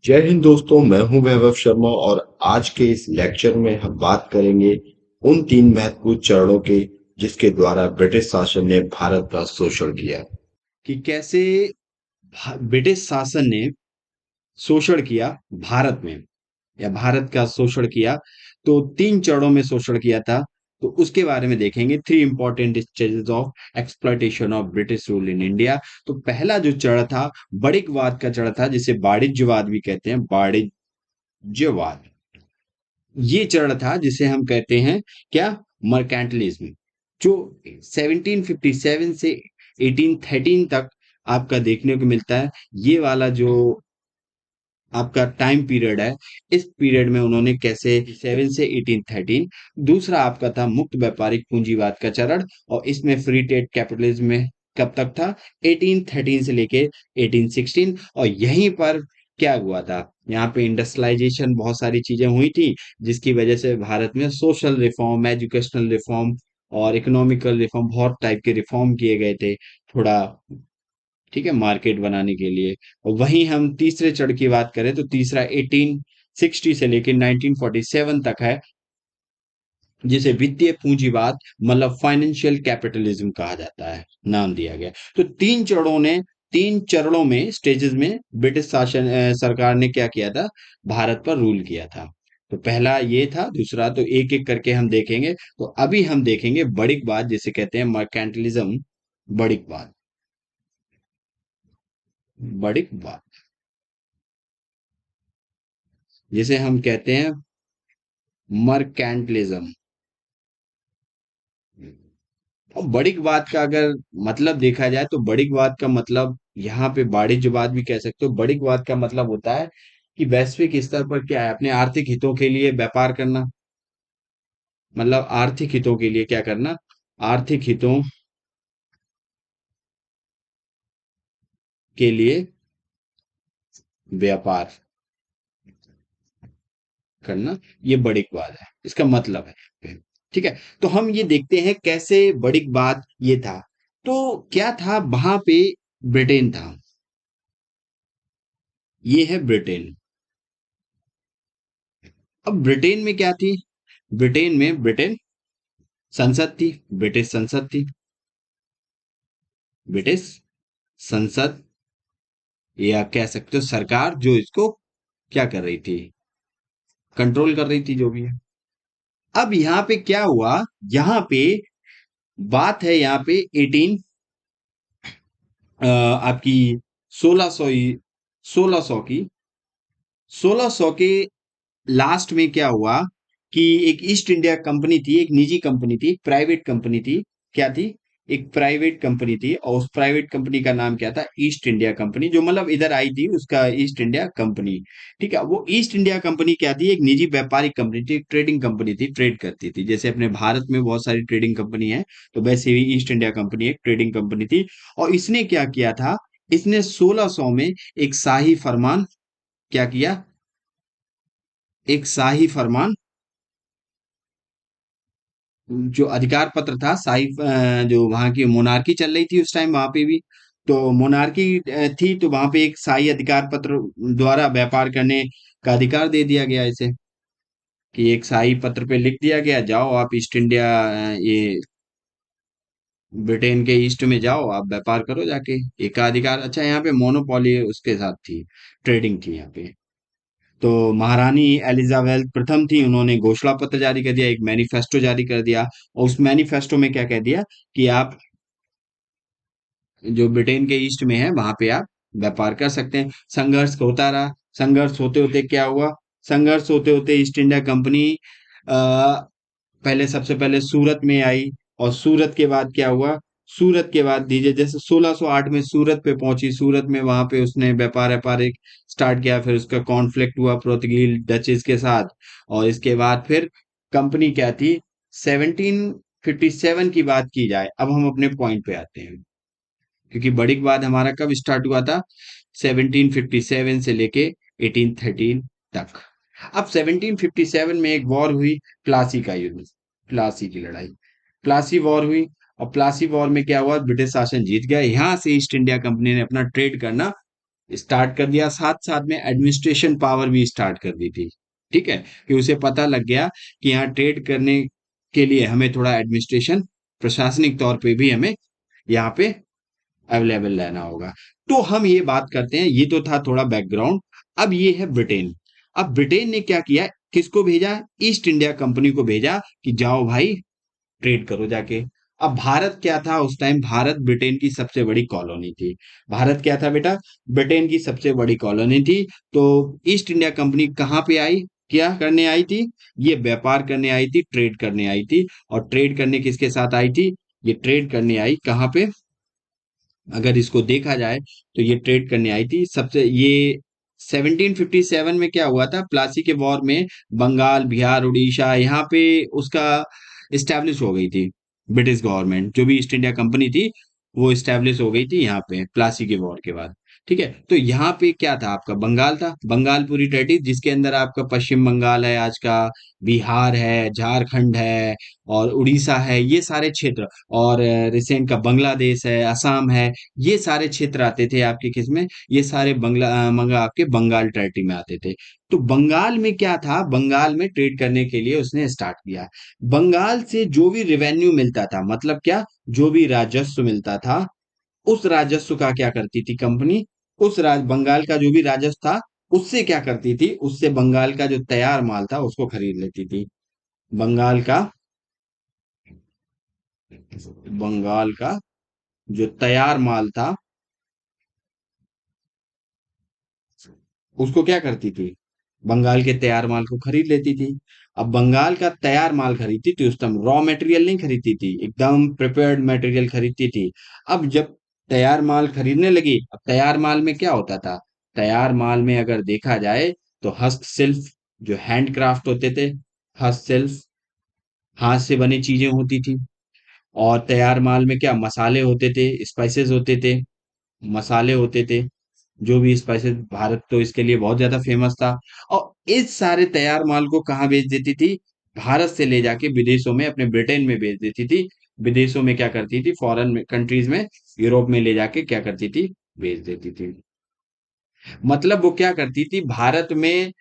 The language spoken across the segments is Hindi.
जय हिंद दोस्तों, मैं हूं वैभव शर्मा और आज के इस लेक्चर में हम बात करेंगे उन तीन महत्वपूर्ण चरणों के जिसके द्वारा ब्रिटिश शासन ने भारत का शोषण किया। कि कैसे ब्रिटिश शासन ने शोषण किया भारत में, या भारत का शोषण किया। तो तीन चरणों में शोषण किया था, तो उसके बारे में देखेंगे। Three important stages of exploitation of British rule in India. तो पहला जो चरण था, बणिकवाद का चरण था, जिसे वाणिज्यवाद भी कहते हैं, वाणिज्यवाद। ये चरण था जिसे हम कहते हैं क्या, मर्केंटलिज्म, जो 1757 से 1813 तक आपका देखने को मिलता है। ये वाला जो आपका टाइम पीरियड है, इस पीरियड में उन्होंने कैसे 7 से 1813। दूसरा आपका था मुक्त व्यापारिक पूंजीवाद का चरण, और इसमें फ्री ट्रेड कैपिटलिज्म में कब तक था, 1813 से लेके 1816। और यहीं पर क्या हुआ था, यहाँ पे इंडस्ट्रियलाइजेशन बहुत सारी चीजें हुई थी, जिसकी वजह से भारत में सोशल रिफॉर्म, एजुकेशनल रिफॉर्म और इकोनॉमिकल रिफॉर्म, बहुत टाइप के रिफॉर्म किए गए थे, थोड़ा, ठीक है, मार्केट बनाने के लिए। और वहीं हम तीसरे चरण की बात करें तो तीसरा 1860 से लेकर 1947 तक है, जिसे वित्तीय पूंजीवाद, मतलब फाइनेंशियल कैपिटलिज्म कहा जाता है, नाम दिया गया। तो तीन चरणों में, स्टेजेस में ब्रिटिश शासन सरकार ने क्या किया था, भारत पर रूल किया था। तो पहला ये था, दूसरा तो एक एक करके हम देखेंगे। तो अभी हम देखेंगे बणिकवाद, जिसे कहते हैं मर्केंटलिज्म। बणिकवाद, बणिकवाद जिसे हम कहते हैं मर्केंटलिज्म। और बणिकवाद का अगर मतलब देखा जाए तो बणिकवाद का मतलब यहाँ पे वाणिज्यवाद भी कह सकते हो। बणिकवाद का मतलब होता है कि वैश्विक स्तर पर क्या है, अपने आर्थिक हितों के लिए व्यापार करना, मतलब आर्थिक हितों के लिए क्या करना, आर्थिक हितों के लिए व्यापार करना, ये बणिकवाद है, इसका मतलब है। ठीक है, तो हम ये देखते हैं कैसे बणिकवाद ये था। तो क्या था वहां पे, ब्रिटेन था, ये है ब्रिटेन। अब ब्रिटेन में क्या थी, ब्रिटेन में ब्रिटेन संसद थी, ब्रिटिश संसद थी, ब्रिटिश संसद, या कह सकते हो सरकार, जो इसको क्या कर रही थी, कंट्रोल कर रही थी, जो भी है। अब यहाँ पे क्या हुआ, यहाँ पे बात है, यहाँ पे 18 आपकी 1600, 1600 की, 1600 के लास्ट में क्या हुआ कि एक ईस्ट इंडिया कंपनी थी, एक निजी कंपनी थी, प्राइवेट कंपनी थी। क्या थी, एक प्राइवेट कंपनी थी, और उस प्राइवेट कंपनी का नाम क्या था, ईस्ट इंडिया कंपनी, जो मतलब इधर आई थी, उसका ईस्ट इंडिया कंपनी। ठीक है, वो ईस्ट इंडिया कंपनी क्या थी, एक निजी व्यापारिक कंपनी थी, एक ट्रेडिंग कंपनी थी, ट्रेड करती थी। जैसे अपने भारत में बहुत सारी ट्रेडिंग कंपनी है, तो वैसे ही ईस्ट इंडिया कंपनी एक ट्रेडिंग कंपनी थी। और इसने क्या किया था, इसने 1600 में एक शाही फरमान क्या किया, एक शाही फरमान, जो अधिकार पत्र था, शाही जो वहां की मोनार्की चल रही थी उस टाइम वहां पे भी, तो मोनार्की थी, तो वहां पे एक शाही अधिकार पत्र द्वारा व्यापार करने का अधिकार दे दिया गया इसे, कि एक शाही पत्र पे लिख दिया गया, जाओ आप ईस्ट इंडिया, ये ब्रिटेन के ईस्ट में जाओ, आप व्यापार करो जाके, एकाधिकार। अच्छा, यहाँ पे मोनोपोली उसके साथ थी, ट्रेडिंग थी यहाँ पे। तो महारानी एलिजाबेथ प्रथम थी, उन्होंने घोषणा पत्र जारी कर दिया, एक मैनिफेस्टो जारी कर दिया। और उस मैनिफेस्टो में क्या कह दिया कि आप जो ब्रिटेन के ईस्ट में है वहां पे आप व्यापार कर सकते हैं। संघर्ष होता रहा, संघर्ष होते होते क्या हुआ, संघर्ष होते होते ईस्ट इंडिया कंपनी पहले, सबसे पहले सूरत में आई, और सूरत के बाद क्या हुआ, सूरत के बाद दीजिए, जैसे 1608 में सूरत पे पहुंची, सूरत में वहां पे उसने व्यापार व्यापार एक स्टार्ट किया, फिर उसका कॉन्फ्लिक्ट हुआ पोर्तुगीज डचेस के साथ। और इसके बाद फिर कंपनी क्या थी, 1757 की बात की जाए, अब हम अपने पॉइंट पे आते हैं, क्योंकि बड़ी बाद हमारा कब स्टार्ट हुआ था, 1757 से लेके 1813 तक। अब 1757 में एक वॉर हुई, प्लासी का युद्ध, प्लासी की लड़ाई, प्लासी वॉर हुई। और प्लासी वॉर में क्या हुआ, ब्रिटिश शासन जीत गया, यहां से ईस्ट इंडिया कंपनी ने अपना ट्रेड करना स्टार्ट कर दिया, साथ साथ में एडमिनिस्ट्रेशन पावर भी स्टार्ट कर दी थी। ठीक है, कि उसे पता लग गया कि यहाँ ट्रेड करने के लिए हमें थोड़ा एडमिनिस्ट्रेशन, प्रशासनिक तौर पे भी हमें यहाँ पे अवेलेबल रहना होगा। तो हम ये बात करते हैं, ये तो था थोड़ा बैकग्राउंड। अब ये है ब्रिटेन। अब ब्रिटेन ने क्या किया, किसको भेजा, ईस्ट इंडिया कंपनी को भेजा कि जाओ भाई ट्रेड करो जाके। अब भारत क्या था उस टाइम, भारत ब्रिटेन की सबसे बड़ी कॉलोनी थी। भारत क्या था बेटा, ब्रिटेन की सबसे बड़ी कॉलोनी थी। तो ईस्ट इंडिया कंपनी कहाँ पे आई, क्या करने आई थी, ये व्यापार करने आई थी, ट्रेड करने आई थी। और ट्रेड करने किसके साथ आई थी, ये ट्रेड करने आई कहाँ पे, अगर इसको देखा जाए तो ये ट्रेड करने आई थी सबसे, ये 1757 में क्या हुआ था, प्लासी के वॉर में बंगाल, बिहार, उड़ीसा, यहाँ पे उसका इस्टेब्लिश हो गई थी। ब्रिटिश गवर्नमेंट, जो भी ईस्ट इंडिया कंपनी थी, वो इस्टेब्लिश हो गई थी यहाँ पे प्लासी के वॉर के बाद। ठीक है, तो यहाँ पे क्या था, आपका बंगाल था, बंगाल पूरी टेरिटरी, जिसके अंदर आपका पश्चिम बंगाल है आज का, बिहार है, झारखंड है, और उड़ीसा है, ये सारे क्षेत्र, और रिसेंट का बांग्लादेश है, असम है, ये सारे क्षेत्र आते थे आपके किसमें, ये सारे मंगा आपके बंगाल टेरिटरी में आते थे। तो बंगाल में क्या था, बंगाल में ट्रेड करने के लिए उसने स्टार्ट किया। बंगाल से जो भी रेवेन्यू मिलता था, मतलब क्या, जो भी राजस्व मिलता था, उस राजस्व का क्या करती थी कंपनी, उस बंगाल का जो भी राजस्व था, उससे क्या करती थी, उससे बंगाल का जो तैयार माल था उसको खरीद लेती थी। बंगाल का, बंगाल का जो तैयार माल था, उसको क्या करती थी, बंगाल के तैयार माल को खरीद लेती थी। अब बंगाल का तैयार माल खरीदती थी, उस टाइम रॉ मटेरियल नहीं खरीदती थी, एकदम प्रिपेयर्ड मटेरियल खरीदती थी। अब जब तैयार माल खरीदने लगी, अब तैयार माल में क्या होता था, तैयार माल में अगर देखा जाए तो हस्तशिल्प, जो हैंडक्राफ्ट होते थे, हस्तशिल्प, हाथ से बनी चीजें होती थी। और तैयार माल में क्या, मसाले होते थे, स्पाइसेस होते थे, मसाले होते थे, जो भी स्पाइसेस, भारत तो इसके लिए बहुत ज्यादा फेमस था। और इस सारे तैयार माल को कहाँ बेच देती थी, भारत से ले जाके विदेशों में, अपने ब्रिटेन में बेच देती थी। विदेशों में क्या करती थी, फॉरेन कंट्रीज में, यूरोप में ले जाके क्या करती थी, बेच देती थी। मतलब वो क्या करती थी, भारत में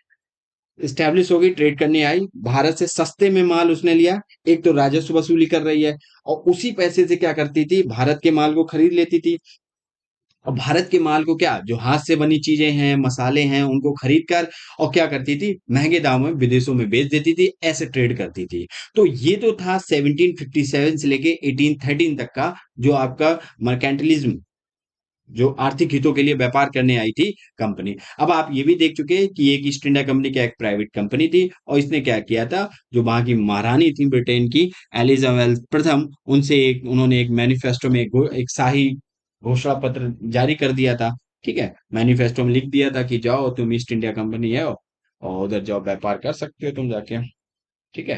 स्टैब्लिश हो गई, ट्रेड करने आई, भारत से सस्ते में माल उसने लिया, एक तो राजस्व वसूली कर रही है, और उसी पैसे से क्या करती थी, भारत के माल को खरीद लेती थी। और भारत के माल को क्या, जो हाथ से बनी चीजें हैं, मसाले हैं, उनको खरीद कर और क्या करती थी, महंगे दामों में विदेशों में बेच देती थी, ऐसे ट्रेड करती थी। तो ये तो था 1757 से लेके 1813 तक का, जो आपका मर्केंटलिज्म, जो आर्थिक हितों के लिए व्यापार करने आई थी कंपनी। अब आप ये भी देख चुके हैं कि एक ईस्ट इंडिया कंपनी क्या एक प्राइवेट कंपनी थी, और इसने क्या किया था, जो वहां की महारानी थी ब्रिटेन की, एलिजाबेथ प्रथम, उनसे एक, उन्होंने एक मैनिफेस्टो में एक शाही घोषणा पत्र जारी कर दिया था। ठीक है, मैनिफेस्टो में लिख दिया था कि जाओ तुम, ईस्ट इंडिया कंपनी है और उधर जाओ, व्यापार कर सकते हो तुम जाके। ठीक है,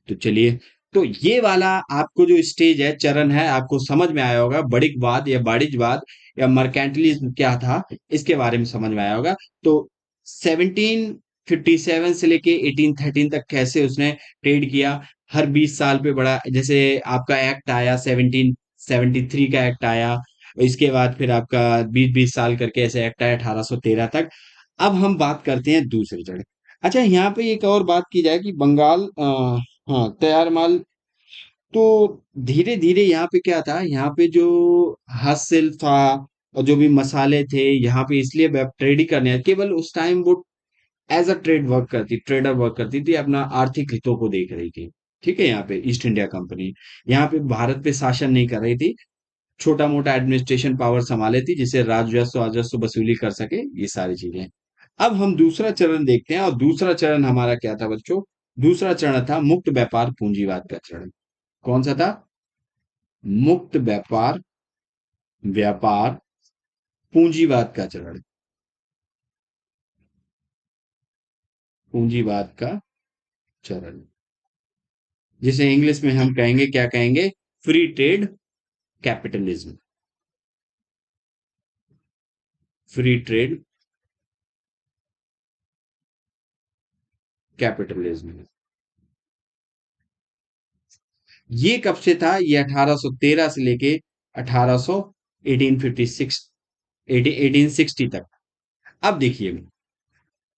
तो चलिए, तो ये वाला आपको जो स्टेज है, चरण है, आपको समझ में आया होगा, बणिकवाद या वाणिज्यवाद या मर्केंटिलिज्म क्या था, इसके बारे में समझ में आया होगा। तो 1757 से लेके 1813 तक कैसे उसने ट्रेड किया, हर 20 साल पे बड़ा, जैसे आपका एक्ट आया 1773 का एक्ट आया, इसके बाद फिर आपका 20-20 साल करके ऐसे एक्ट आया 1813 तक। अब हम बात करते हैं दूसरी जगह। अच्छा, यहाँ पे एक और बात की जाए कि बंगाल, हाँ, तैयार माल, तो धीरे धीरे यहाँ पे क्या था, यहाँ पे जो हासिल था और जो भी मसाले थे यहाँ पे, इसलिए वेब ट्रेड ही करने आए। केवल उस टाइम वो एज अ ट्रेडर वर्क करती थी, अपना आर्थिक हितों को देख रही थी। ठीक है, यहाँ पे ईस्ट इंडिया कंपनी यहाँ पे भारत पे शासन नहीं कर रही थी, छोटा मोटा एडमिनिस्ट्रेशन पावर संभाले थी, जिससे राजस्व राजस्व वसूली कर सके, ये सारी चीजें। अब हम दूसरा चरण देखते हैं, और दूसरा चरण हमारा क्या था बच्चों, दूसरा चरण था मुक्त व्यापार पूंजीवाद का चरण। कौन सा था, मुक्त व्यापार, व्यापार पूंजीवाद का चरण, पूंजीवाद का चरण, जिसे इंग्लिश में हम कहेंगे, क्या कहेंगे, free trade capitalism, free trade capitalism. ये कब से था, ये 1813 से लेके 1800 1856 1860 तक। अब देखिए,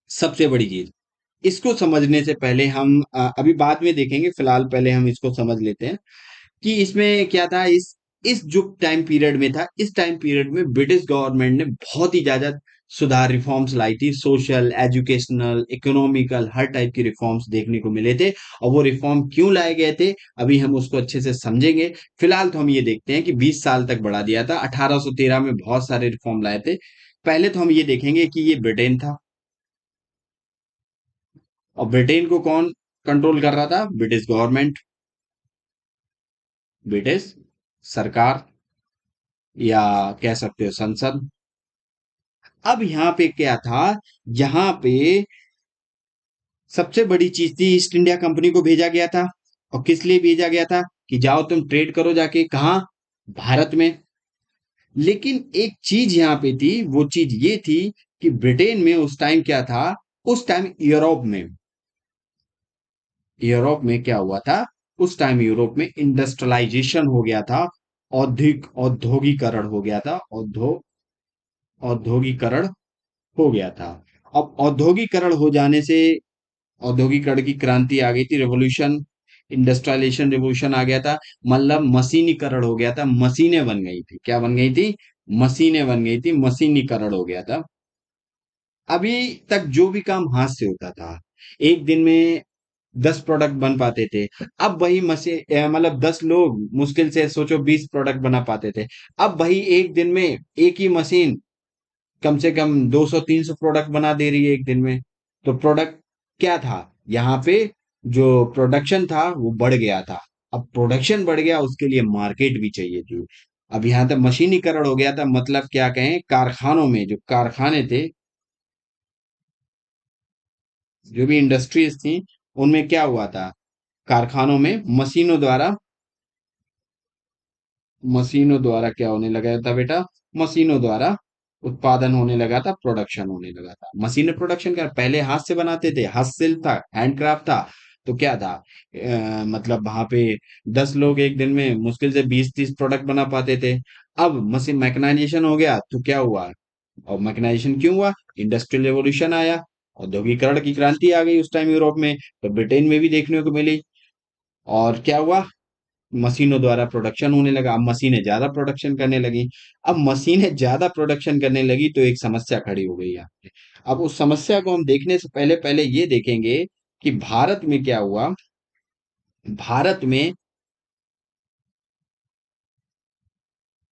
सबसे बड़ी चीज, इसको समझने से पहले हम अभी बाद में देखेंगे, फिलहाल पहले हम इसको समझ लेते हैं कि इसमें क्या था। इस जो टाइम पीरियड में था, इस टाइम पीरियड में ब्रिटिश गवर्नमेंट ने बहुत ही ज्यादा सुधार रिफॉर्म्स लाई थी। सोशल, एजुकेशनल, इकोनॉमिकल, हर टाइप की रिफॉर्म्स देखने को मिले थे। और वो रिफॉर्म क्यों लाए गए थे, अभी हम उसको अच्छे से समझेंगे। फिलहाल तो हम ये देखते हैं कि 20 साल तक बढ़ा दिया था। 1813 में बहुत सारे रिफॉर्म लाए थे। पहले तो हम ये देखेंगे कि ये ब्रिटेन था, और ब्रिटेन को कौन कंट्रोल कर रहा था? ब्रिटिश गवर्नमेंट, ब्रिटिश सरकार, या कह सकते हो संसद। अब यहाँ पे क्या था, यहाँ पे सबसे बड़ी चीज थी, ईस्ट इंडिया कंपनी को भेजा गया था। और किस लिए भेजा गया था? कि जाओ तुम ट्रेड करो जाके, कहाँ? भारत में। लेकिन एक चीज यहाँ पे थी, वो चीज ये थी कि ब्रिटेन में उस टाइम क्या था, उस टाइम यूरोप में क्या हुआ था, उस टाइम यूरोप में इंडस्ट्रियलाइजेशन हो गया था। औद्योगिकरण हो गया था। औद्योगिकरण हो गया था। अब औद्योगिकरण हो जाने से औद्योगिकरण की क्रांति आ गई थी, रेवोल्यूशन, इंडस्ट्रियलाइजेशन रेवोल्यूशन आ गया था। मतलब मशीनीकरण हो गया था, मशीनें बन गई थी। क्या बन गई थी? मशीनें बन गई थी, मशीनीकरण हो गया था। अभी तक जो भी काम हाथ से होता था, एक दिन में 10 प्रोडक्ट बन पाते थे। अब वही मशीन, मतलब 10 लोग मुश्किल से सोचो 20 प्रोडक्ट बना पाते थे। अब वही एक दिन में एक ही मशीन कम से कम 200-300 प्रोडक्ट बना दे रही है एक दिन में। तो प्रोडक्ट क्या था यहाँ पे, जो प्रोडक्शन था वो बढ़ गया था। अब प्रोडक्शन बढ़ गया, उसके लिए मार्केट भी चाहिए थी। अब यहाँ तक मशीनीकरण हो गया था, मतलब क्या कहें, कारखानों में जो कारखाने थे, जो भी इंडस्ट्रीज थी, उनमें क्या हुआ था, कारखानों में मशीनों द्वारा क्या होने लगा था बेटा? मशीनों द्वारा उत्पादन होने लगा था, प्रोडक्शन होने लगा था। मशीन प्रोडक्शन क्या, पहले हाथ से बनाते थे, हस्तशिल्प था, हैंडक्राफ्ट था। तो क्या था, मतलब वहां पे 10 लोग एक दिन में मुश्किल से 20-30 प्रोडक्ट बना पाते थे। अब मशीन मैकेनाइजेशन हो गया तो क्या हुआ? और मैकेनाइजेशन क्यों हुआ? इंडस्ट्रियल रेवोल्यूशन आया, औद्योगिकरण की क्रांति आ गई उस टाइम यूरोप में, तो ब्रिटेन में भी देखने को मिली। और क्या हुआ? मशीनों द्वारा प्रोडक्शन होने लगा। अब मशीनें ज्यादा प्रोडक्शन करने लगी। अब मशीनें ज्यादा प्रोडक्शन करने लगी तो एक समस्या खड़ी हो गई यहाँ पे। अब उस समस्या को हम देखने से पहले पहले ये देखेंगे कि भारत में क्या हुआ। भारत में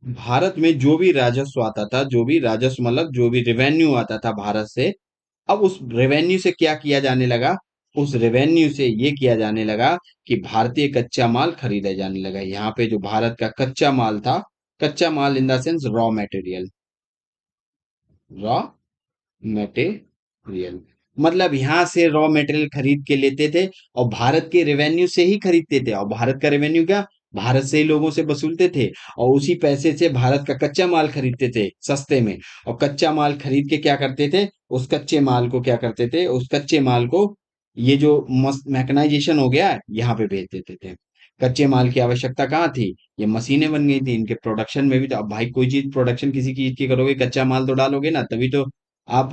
भारत में जो भी राजस्व आता था, जो भी राजस्व मतलब जो भी रेवेन्यू आता था भारत से, अब उस रेवेन्यू से क्या किया जाने लगा? उस रेवेन्यू से ये किया जाने लगा कि भारतीय कच्चा माल खरीदा जाने लगा। यहाँ पे जो भारत का कच्चा माल था, कच्चा माल in the sense raw material, मतलब यहाँ से रॉ मटेरियल खरीद के लेते थे, और भारत के रेवेन्यू से ही खरीदते थे। और भारत का रेवेन्यू क्या? भारत से ही लोगों से वसूलते थे। और उसी पैसे से भारत का कच्चा माल खरीदते थे सस्ते में। और कच्चा माल खरीद के क्या करते थे, उस कच्चे माल को क्या करते थे, उस कच्चे माल को, ये जो मैकेनाइजेशन हो गया, यहाँ पे भेज देते थे। कच्चे माल की आवश्यकता कहाँ थी? ये मशीनें बन गई थी, इनके प्रोडक्शन में भी। तो अब भाई कोई चीज प्रोडक्शन किसी चीज की करोगे, कच्चा माल तो डालोगे ना, तभी तो आप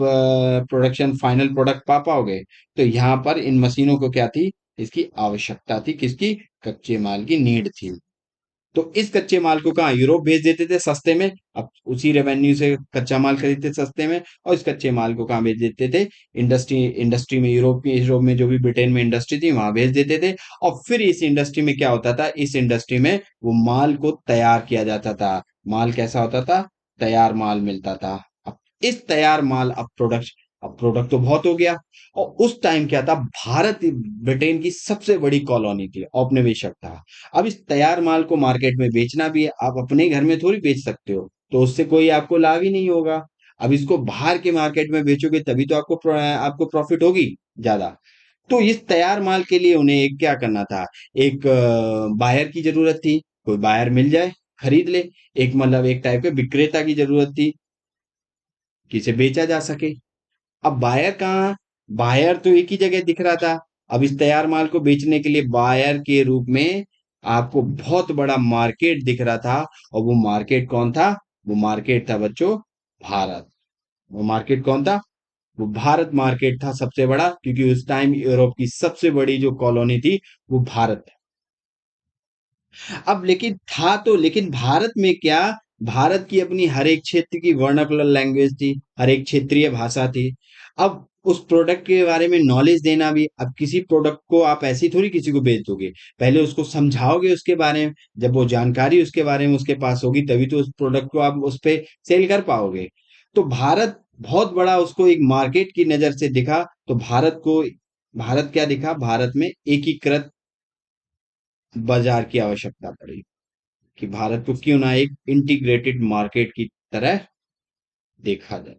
प्रोडक्शन फाइनल प्रोडक्ट पा पाओगे। तो यहाँ पर इन मशीनों को क्या थी, इसकी आवश्यकता थी, किसकी? कच्चे माल की नीड थी। तो इस कच्चे माल को कहाँ, यूरोप भेज देते थे सस्ते में। अब उसी रेवेन्यू से कच्चा माल खरीदते सस्ते में, और इस कच्चे माल को कहाँ भेज देते थे? इंडस्ट्री में, यूरोप में जो भी ब्रिटेन में इंडस्ट्री थी वहां भेज देते थे। और फिर इस इंडस्ट्री में क्या होता था, इस इंडस्ट्री में वो माल को तैयार किया जाता था। माल कैसा होता था? तैयार माल मिलता था। अब इस तैयार माल, अब प्रोडक्ट तो बहुत हो गया। और उस टाइम क्या था, भारत ब्रिटेन की सबसे बड़ी कॉलोनी थी, औपनिवेशक था। अब इस तैयार माल को मार्केट में बेचना भी है, आप अपने घर में थोड़ी बेच सकते हो, तो उससे कोई आपको लाभ ही नहीं होगा। अब इसको बाहर के मार्केट में बेचोगे तभी तो आपको प्रॉफिट होगी ज्यादा। तो इस तैयार माल के लिए उन्हें एक क्या करना था, एक बायर की जरूरत थी। कोई बायर मिल जाए, खरीद ले। एक मतलब एक टाइप के विक्रेता की जरूरत थी, कि इसे बेचा जा सके। अब बायर कहाँ? बायर तो एक ही जगह दिख रहा था। अब इस तैयार माल को बेचने के लिए बायर के रूप में आपको बहुत बड़ा मार्केट दिख रहा था। और वो मार्केट कौन था? वो मार्केट था बच्चों, भारत। वो मार्केट कौन था? वो भारत मार्केट था सबसे बड़ा, क्योंकि उस टाइम यूरोप की सबसे बड़ी जो कॉलोनी थी वो भारत था। अब लेकिन था तो, लेकिन भारत में क्या, भारत की अपनी हर एक क्षेत्र की वर्नाकुलर लैंग्वेज थी, हर एक क्षेत्रीय भाषा थी। अब उस प्रोडक्ट के बारे में नॉलेज देना भी, अब किसी प्रोडक्ट को आप ऐसी थोड़ी किसी को बेच दोगे, पहले उसको समझाओगे उसके बारे में, जब वो जानकारी उसके बारे में उसके पास होगी तभी तो उस प्रोडक्ट को आप उस पे सेल कर पाओगे। तो भारत बहुत बड़ा उसको एक मार्केट की नजर से दिखा, तो भारत क्या दिखा, भारत में एकीकृत बाजार की आवश्यकता पड़ी, कि भारत को क्यों ना एक इंटीग्रेटेड मार्केट की तरह देखा जाए।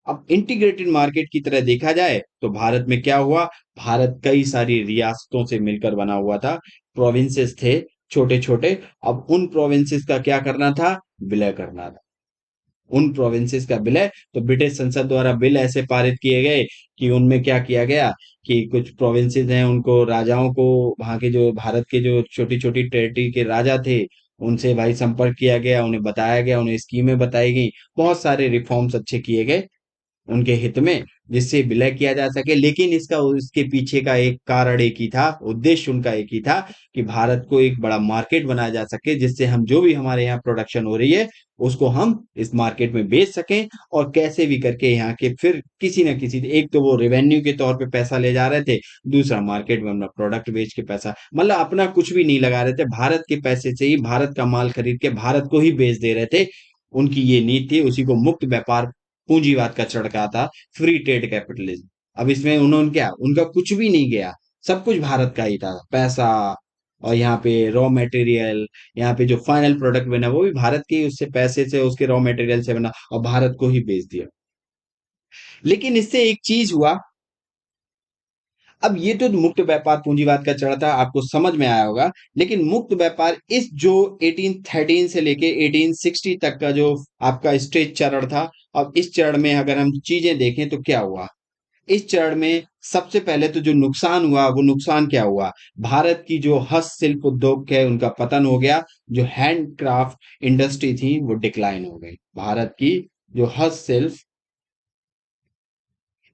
अब इंटीग्रेटेड मार्केट की तरह देखा जाए तो भारत में क्या हुआ, भारत कई सारी रियासतों से मिलकर बना हुआ था, प्रोविंसेस थे छोटे छोटे। अब उन प्रोविंसेस का क्या करना था, विलय करना था। उन प्रोविंसेस का विलय, तो ब्रिटिश संसद द्वारा बिल ऐसे पारित किए गए कि उनमें क्या किया गया कि कुछ प्रोविंसेस हैं उनको, राजाओं को, वहां के जो भारत के जो छोटी छोटी टेरिटरी के राजा थे उनसे भाई संपर्क किया गया, उन्हें बताया गया, उन्हें स्कीमें बताई गई, बहुत सारे रिफॉर्म्स अच्छे किए गए उनके हित में, जिससे विलय किया जा सके। लेकिन इसका, उसके पीछे का एक कारण एक ही था, उद्देश्य उनका एक ही था, कि भारत को एक बड़ा मार्केट बनाया जा सके, जिससे हम जो भी हमारे यहाँ प्रोडक्शन हो रही है उसको हम इस मार्केट में बेच सकें, और कैसे भी करके यहाँ के फिर किसी ना किसी, एक तो वो रेवेन्यू के तौर पे पैसा ले जा रहे थे, दूसरा मार्केट में अपना प्रोडक्ट बेच के पैसा, मतलब अपना कुछ भी नहीं लगा रहे थे, भारत के पैसे से ही भारत का माल खरीद के भारत को ही बेच दे रहे थे। उनकी ये नीति थी, उसी को मुक्त व्यापार पूंजीवाद का चढ़का था, फ्री ट्रेड कैपिटलिज्म। अब इसमें उन्होंने क्या, उनका कुछ भी नहीं गया, सब कुछ भारत का ही था, पैसा और यहाँ पे रॉ मटेरियल, यहाँ पे जो फाइनल प्रोडक्ट बना वो भी भारत के ही उससे पैसे से, उसके रॉ मटेरियल से बना, और भारत को ही बेच दिया। लेकिन इससे एक चीज हुआ, अब ये तो मुक्त व्यापार पूंजीवाद का चढ़ा था, आपको समझ में आया होगा। लेकिन मुक्त व्यापार इस जो 1813 से लेके 1860 तक का जो आपका स्टेज चरण था, अब इस चरण में अगर हम चीजें देखें तो क्या हुआ, इस चरण में सबसे पहले तो जो नुकसान हुआ, वो नुकसान क्या हुआ, भारत की जो हस्तशिल्प उद्योग है उनका पतन हो गया, जो हैंडक्राफ्ट इंडस्ट्री थी वो डिक्लाइन हो गई, भारत की जो हस्तशिल्प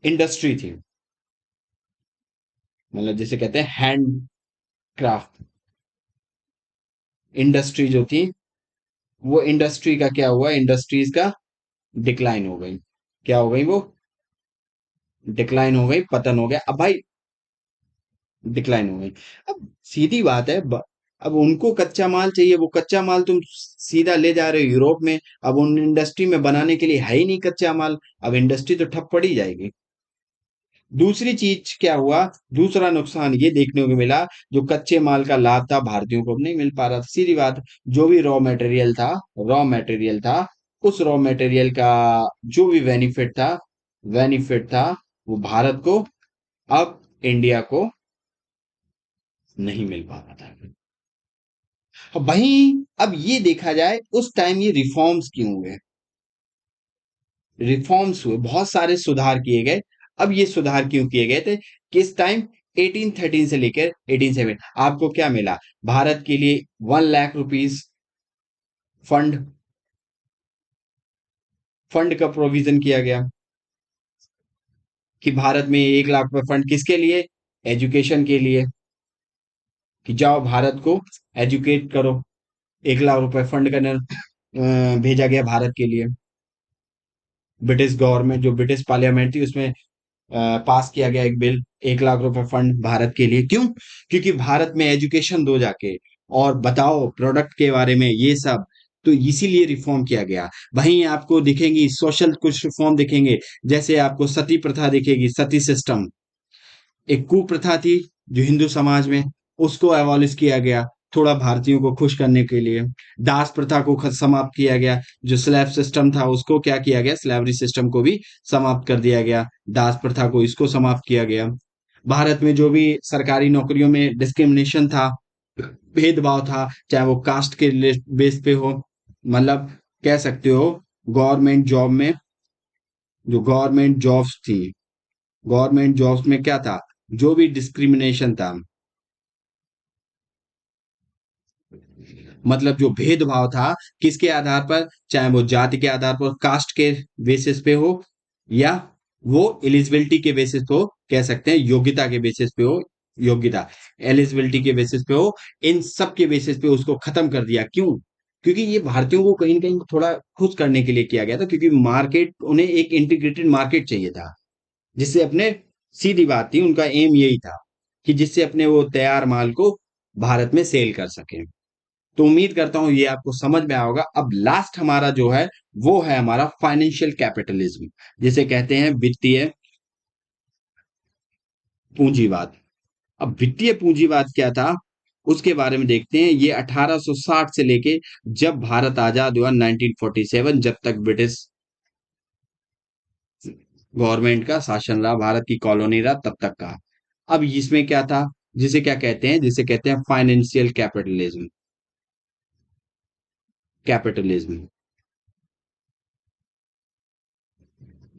इंडस्ट्री थी, मतलब जिसे कहते हैं हैंडक्राफ्ट इंडस्ट्री जो थी, वो इंडस्ट्री का क्या हुआ, इंडस्ट्रीज का डिक्लाइन हो गई, क्या हो गई वो, डिक्लाइन हो गई, पतन हो गया। अब भाई डिक्लाइन हो गई, अब सीधी बात है, अब उनको कच्चा माल चाहिए, वो कच्चा माल तुम सीधा ले जा रहे हो यूरोप में, अब उन इंडस्ट्री में बनाने के लिए है ही नहीं कच्चा माल, अब इंडस्ट्री तो ठप पड़ी जाएगी। दूसरी चीज क्या हुआ, दूसरा नुकसान ये देखने को मिला, जो कच्चे माल का लाभ था भारतीयों को अब नहीं मिल पा रहा था, सीधी बात, जो भी रॉ मटेरियल था, उस रॉ मटेरियल का जो भी बेनिफिट था वो भारत को, अब इंडिया को नहीं मिल पा रहा था। अब वहीं, अब ये देखा जाए उस टाइम ये रिफॉर्म्स क्यों हुए, रिफॉर्म्स हुए, बहुत सारे सुधार किए गए। अब ये सुधार क्यों किए गए थे, किस टाइम, 1813 से लेकर 1870, आपको क्या मिला, भारत के लिए 1 लाख रुपीस फंड, फंड का प्रोविजन किया गया, कि भारत में 1 लाख रुपए फंड किसके लिए, एजुकेशन के लिए, कि जाओ भारत को एजुकेट करो, 1 लाख रुपए फंड करने भेजा गया भारत के लिए। ब्रिटिश गवर्नमेंट, जो ब्रिटिश पार्लियामेंट थी उसमें पास किया गया एक बिल, 1 लाख रुपए फंड भारत के लिए, क्यों, क्योंकि भारत में एजुकेशन दो जाके, और बताओ प्रोडक्ट के बारे में ये सब, तो इसीलिए रिफॉर्म किया गया। वहीं आपको दिखेंगी सोशल कुछ रिफॉर्म दिखेंगे, जैसे आपको सती प्रथा दिखेगी, सती सिस्टम एक कुप्रथा थी जो हिंदू समाज में, उसको एबॉलिश किया गया, थोड़ा भारतीयों को खुश करने के लिए। दास प्रथा को समाप्त किया गया, जो स्लैब सिस्टम था उसको क्या किया गया, स्लैवरी सिस्टम को भी समाप्त कर दिया गया, दास प्रथा को, इसको समाप्त किया गया। भारत में जो भी सरकारी नौकरियों में डिस्क्रिमिनेशन था, भेदभाव था, चाहे वो कास्ट के बेस पे हो, मतलब कह सकते हो गवर्नमेंट जॉब में, जो गवर्नमेंट जॉब्स में क्या था, जो भी डिस्क्रिमिनेशन था, मतलब जो भेदभाव था किसके आधार पर, चाहे वो जाति के आधार पर, कास्ट के बेसिस पे हो, या वो एलिजिबिलिटी के बेसिस पे हो, कह सकते हैं योग्यता के बेसिस पे हो, योग्यता एलिजिबिलिटी के बेसिस पे हो, इन सब के बेसिस पे उसको खत्म कर दिया। क्यों? क्योंकि ये भारतीयों को कहीं ना कहीं थोड़ा खुश करने के लिए किया गया था, क्योंकि मार्केट, उन्हें एक इंटीग्रेटेड मार्केट चाहिए था, जिससे अपने, सीधी बात थी, उनका एम यही था कि जिससे अपने वो तैयार माल को भारत में सेल कर सके। तो उम्मीद करता हूं ये आपको समझ में आया होगा। अब लास्ट हमारा जो है वो है हमारा फाइनेंशियल कैपिटलिज्म, जिसे कहते हैं वित्तीय पूंजीवाद। अब वित्तीय पूंजीवाद क्या था उसके बारे में देखते हैं। ये 1860 से लेके जब भारत आजाद हुआ 1947, जब तक ब्रिटिश गवर्नमेंट का शासन रहा, भारत की कॉलोनी रहा, तब तक का। अब इसमें क्या था, जिसे क्या कहते हैं, जिसे कहते हैं फाइनेंशियल कैपिटलिज्म। कैपिटलिज्म,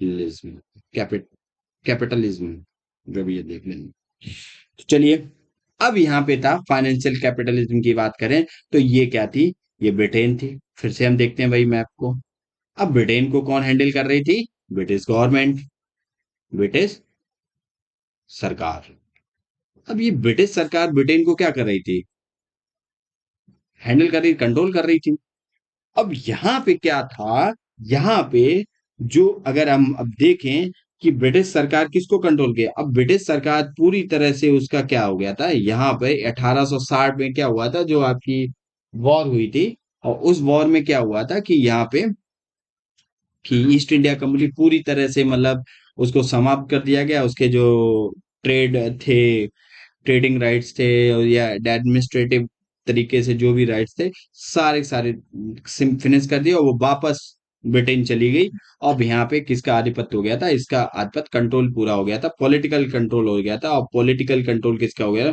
लिज्म, कैपिट कैपिटलिज्म, जो भी ये देख लेंगे। तो चलिए, अब यहाँ पे था फाइनेंशियल कैपिटलिज्म की बात करें तो ये क्या थी, ये ब्रिटेन थी। फिर से हम देखते हैं वही मैप को। अब ब्रिटेन को कौन हैंडल कर रही थी? ब्रिटिश गवर्नमेंट, ब्रिटिश सरकार। अब ये ब्रिटिश सरकार ब्रिटेन को क्या कर रही थी? हैंडल कर रही, कंट्रोल कर रही थी। अब यहाँ पे क्या था, यहाँ पे जो, अगर हम अब देखें कि ब्रिटिश सरकार किसको कंट्रोल किया, अब ब्रिटिश सरकार पूरी तरह से उसका क्या हो गया था, यहाँ पे 1860 में क्या हुआ था, जो आपकी वॉर हुई थी, और उस वॉर में क्या हुआ था कि यहाँ पे कि ईस्ट इंडिया कंपनी पूरी तरह से, मतलब उसको समाप्त कर दिया गया। उसके जो ट्रेड थे, ट्रेडिंग राइट्स थे, या एडमिनिस्ट्रेटिव तरीके से जो भी राइट्स थे, सारे सारे फिनिश कर दिए, और वो वापस ब्रिटेन चली गई। अब यहाँ पे किसका आधिपत्य हो गया था? इसका आधिपत्य, कंट्रोल पूरा हो गया था, पॉलिटिकल कंट्रोल हो गया था। और पॉलिटिकल कंट्रोल किसका हो गया?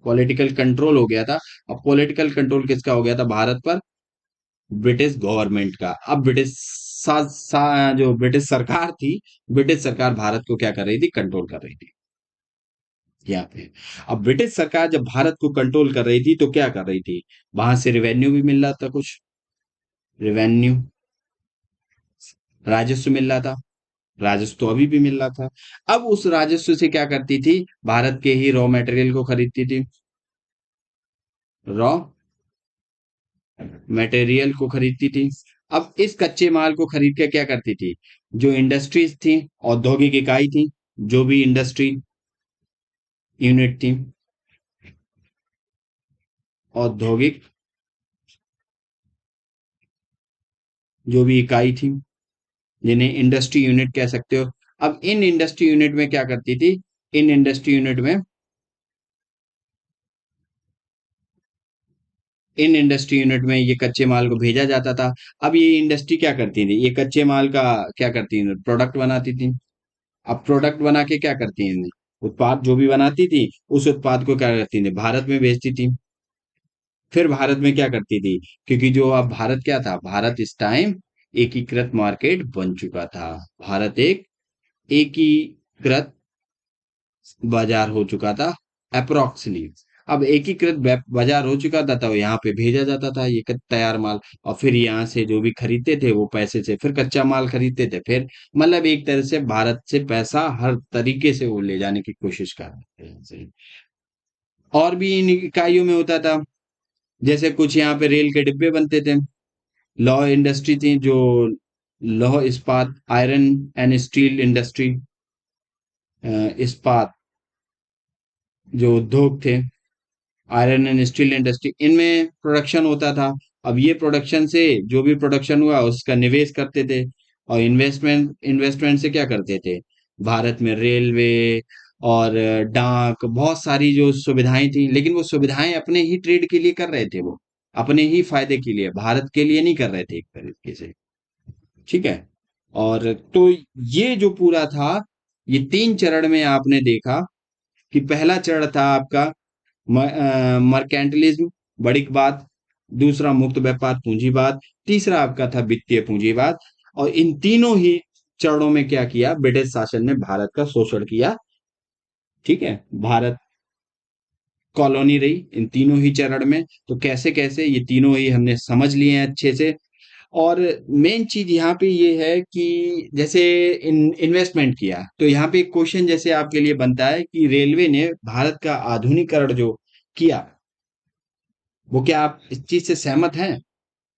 पॉलिटिकल कंट्रोल हो गया था। अब पॉलिटिकल कंट्रोल किसका हो गया था भारत पर? ब्रिटिश गवर्नमेंट का। अब जो ब्रिटिश सरकार थी, ब्रिटिश सरकार भारत को क्या कर रही थी? कंट्रोल कर रही थी यहाँ पे। अब ब्रिटिश सरकार जब भारत को कंट्रोल कर रही थी तो क्या कर रही थी? वहां से रिवेन्यू भी मिल रहा था, कुछ रिवेन्यू, राजस्व मिल रहा था। राजस्व तो अभी भी मिल रहा था। अब उस राजस्व से क्या करती थी? भारत के ही रॉ मटेरियल को खरीदती थी, रॉ मटेरियल को खरीदती थी। अब इस कच्चे माल को खरीद के क्या करती थी? जो इंडस्ट्रीज थी, औद्योगिक इकाई थी, जो भी इंडस्ट्री यूनिट थी, औद्योगिक जो भी इकाई थी, जिन्हें इंडस्ट्री यूनिट कह सकते हो। अब इन इंडस्ट्री यूनिट में क्या करती थी? इन इंडस्ट्री यूनिट में, इन इंडस्ट्री यूनिट में ये कच्चे माल को भेजा जाता था। अब ये इंडस्ट्री क्या करती थी? ये कच्चे माल का क्या करती थी? प्रोडक्ट बनाती थी। अब प्रोडक्ट बना के क्या करती हैं? उत्पाद जो भी बनाती थी, उस उत्पाद को क्या करती थी? भारत में बेचती थी। फिर भारत में क्या करती थी? क्योंकि जो अब भारत क्या था, भारत इस टाइम एकीकृत मार्केट बन चुका था। भारत एक एकीकृत बाजार हो चुका था, अप्रोक्सली। अब एकीकृत बाजार हो चुका था, तो यहाँ पे भेजा जाता था ये तैयार माल। और फिर यहाँ से जो भी खरीदते थे वो पैसे से फिर कच्चा माल खरीदते थे। फिर मतलब एक तरह से भारत से पैसा हर तरीके से वो ले जाने की कोशिश कर रहे थे यहाँ से। और भी इन इकाइयों में होता था, जैसे कुछ यहाँ पे रेल के डिब्बे बनते थे। लौह इंडस्ट्री थी, जो लौह इस्पात, आयरन एंड स्टील इंडस्ट्री, इस्पात जो उद्योग थे, आयरन एंड स्टील इंडस्ट्री, इनमें प्रोडक्शन होता था। अब ये प्रोडक्शन से जो भी प्रोडक्शन हुआ उसका निवेश करते थे, और इन्वेस्टमेंट इन्वेस्टमेंट से क्या करते थे? भारत में रेलवे और डाक, बहुत सारी जो सुविधाएं थी, लेकिन वो सुविधाएं अपने ही ट्रेड के लिए कर रहे थे, वो अपने ही फायदे के लिए, भारत के लिए नहीं कर रहे थे एक तरीके से। ठीक है। और तो ये जो पूरा था, ये 3 चरण में आपने देखा कि पहला चरण था आपका मर्केंटलिज्म, बड़ी बात। दूसरा मुक्त व्यापार पूंजीवाद। तीसरा आपका था वित्तीय पूंजीवाद। और इन तीनों ही चरणों में क्या किया? ब्रिटिश शासन ने भारत का शोषण किया। ठीक है। भारत कॉलोनी रही इन तीनों ही चरण में। तो कैसे कैसे ये तीनों ही हमने समझ लिए हैं अच्छे से। और मेन चीज यहाँ पे ये है कि जैसे इन्वेस्टमेंट किया, तो यहाँ पे एक क्वेश्चन जैसे आपके लिए बनता है कि रेलवे ने भारत का आधुनिकीकरण जो किया, वो क्या आप इस चीज से सहमत हैं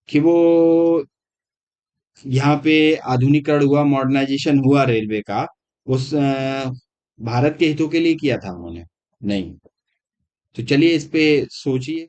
कि वो यहाँ पे आधुनिकीकरण हुआ, मॉडर्नाइजेशन हुआ रेलवे का, उस भारत के हितों के लिए किया था उन्होंने? नहीं। तो चलिए इस पे सोचिए।